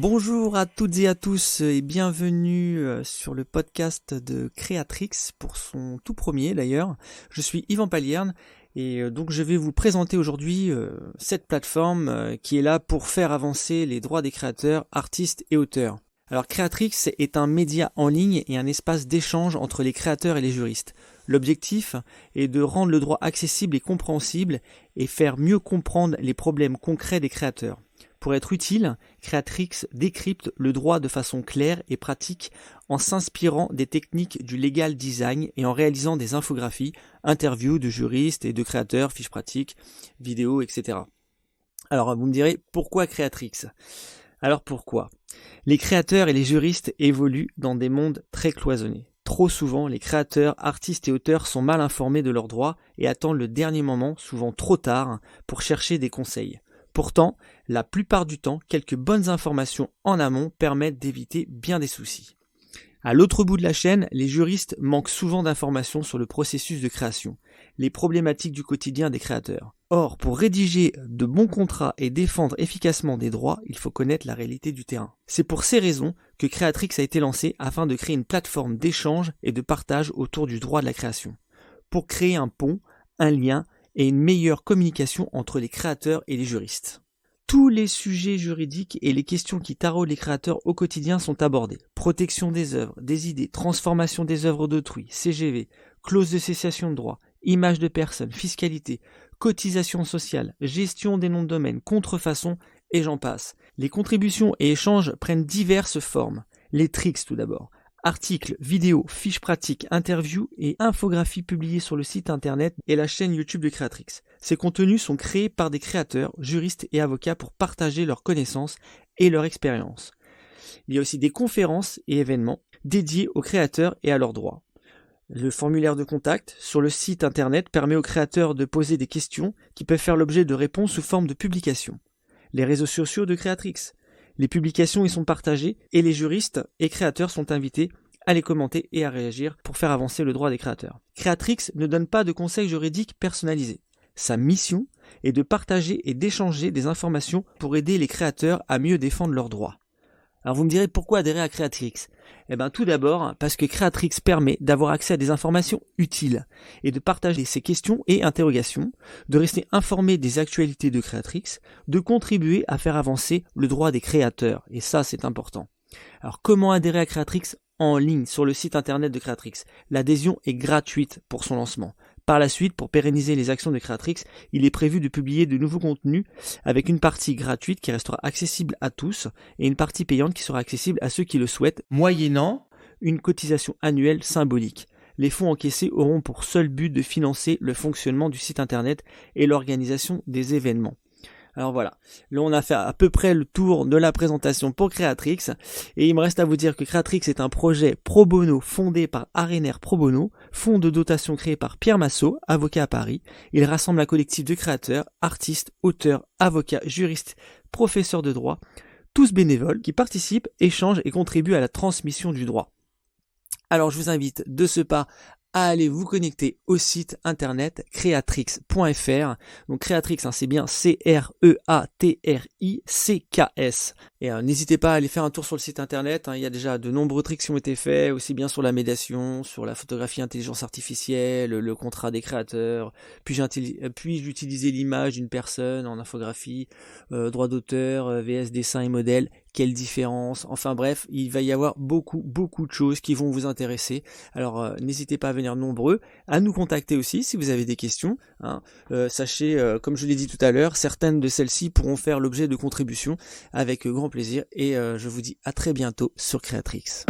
Bonjour à toutes et à tous et bienvenue sur le podcast de Créatrix pour son tout premier d'ailleurs. Je suis Yvan Palierne et donc je vais vous présenter aujourd'hui cette plateforme qui est là pour faire avancer les droits des créateurs, artistes et auteurs. Alors Créatrix est un média en ligne et un espace d'échange entre les créateurs et les juristes. L'objectif est de rendre le droit accessible et compréhensible et faire mieux comprendre les problèmes concrets des créateurs. Pour être utile, Créatrix décrypte le droit de façon claire et pratique en s'inspirant des techniques du legal design et en réalisant des infographies, interviews de juristes et de créateurs, fiches pratiques, vidéos, etc. Alors vous me direz, pourquoi Créatrix ? Alors pourquoi ? Les créateurs et les juristes évoluent dans des mondes très cloisonnés. Trop souvent, les créateurs, artistes et auteurs sont mal informés de leurs droits et attendent le dernier moment, souvent trop tard, pour chercher des conseils. Pourtant, la plupart du temps, quelques bonnes informations en amont permettent d'éviter bien des soucis. À l'autre bout de la chaîne, les juristes manquent souvent d'informations sur le processus de création, les problématiques du quotidien des créateurs. Or, pour rédiger de bons contrats et défendre efficacement des droits, il faut connaître la réalité du terrain. C'est pour ces raisons que Créatrix a été lancé afin de créer une plateforme d'échange et de partage autour du droit de la création, pour créer un pont, un lien et une meilleure communication entre les créateurs et les juristes. Tous les sujets juridiques et les questions qui taraudent les créateurs au quotidien sont abordés. Protection des œuvres, des idées, transformation des œuvres d'autrui, CGV, clause de cessation de droit, image de personne, fiscalité, cotisation sociale, gestion des noms de domaine, contrefaçon, et j'en passe. Les contributions et échanges prennent diverses formes. Les tricks tout d'abord. Articles, vidéos, fiches pratiques, interviews et infographies publiées sur le site internet et la chaîne YouTube de Créatrix. Ces contenus sont créés par des créateurs, juristes et avocats pour partager leurs connaissances et leur expérience. Il y a aussi des conférences et événements dédiés aux créateurs et à leurs droits. Le formulaire de contact sur le site internet permet aux créateurs de poser des questions qui peuvent faire l'objet de réponses sous forme de publications. Les réseaux sociaux de Créatrix. Les publications y sont partagées et les juristes et créateurs sont invités à les commenter et à réagir pour faire avancer le droit des créateurs. Créatrix ne donne pas de conseils juridiques personnalisés. Sa mission est de partager et d'échanger des informations pour aider les créateurs à mieux défendre leurs droits. Alors vous me direz pourquoi adhérer à Créatrix ? Tout d'abord parce que Créatrix permet d'avoir accès à des informations utiles et de partager ses questions et interrogations, de rester informé des actualités de Créatrix, de contribuer à faire avancer le droit des créateurs, et ça c'est important. Alors comment adhérer à Créatrix ? En ligne sur le site internet de Créatrix. L'adhésion est gratuite pour son lancement. Par la suite, pour pérenniser les actions de Créatrix, il est prévu de publier de nouveaux contenus avec une partie gratuite qui restera accessible à tous et une partie payante qui sera accessible à ceux qui le souhaitent, moyennant une cotisation annuelle symbolique. Les fonds encaissés auront pour seul but de financer le fonctionnement du site internet et l'organisation des événements. Alors voilà, là on a fait à peu près le tour de la présentation pour Créatrix et il me reste à vous dire que Créatrix est un projet pro bono fondé par Arener Pro Bono, fonds de dotation créé par Pierre Massot, avocat à Paris. Il rassemble un collectif de créateurs, artistes, auteurs, avocats, juristes, professeurs de droit, tous bénévoles qui participent, échangent et contribuent à la transmission du droit. Alors je vous invite de ce pas à aller vous connecter au site internet creatrix.fr. Donc Créatrix, c'est bien C-R-E-A-T-R-I-C-K-S. Et n'hésitez pas à aller faire un tour sur le site internet. Il y a déjà de nombreux tricks qui ont été faits, aussi bien sur la médiation, sur la photographie intelligence artificielle, le contrat des créateurs. Puis-je utiliser l'image d'une personne en infographie, droit d'auteur, VS dessin et modèle. Quelle différence? Enfin bref, il va y avoir beaucoup de choses qui vont vous intéresser. Alors n'hésitez pas à venir nombreux, à nous contacter aussi si vous avez des questions. Sachez, comme je l'ai dit tout à l'heure, certaines de celles-ci pourront faire l'objet de contributions avec grand plaisir. Et je vous dis à très bientôt sur Créatrix.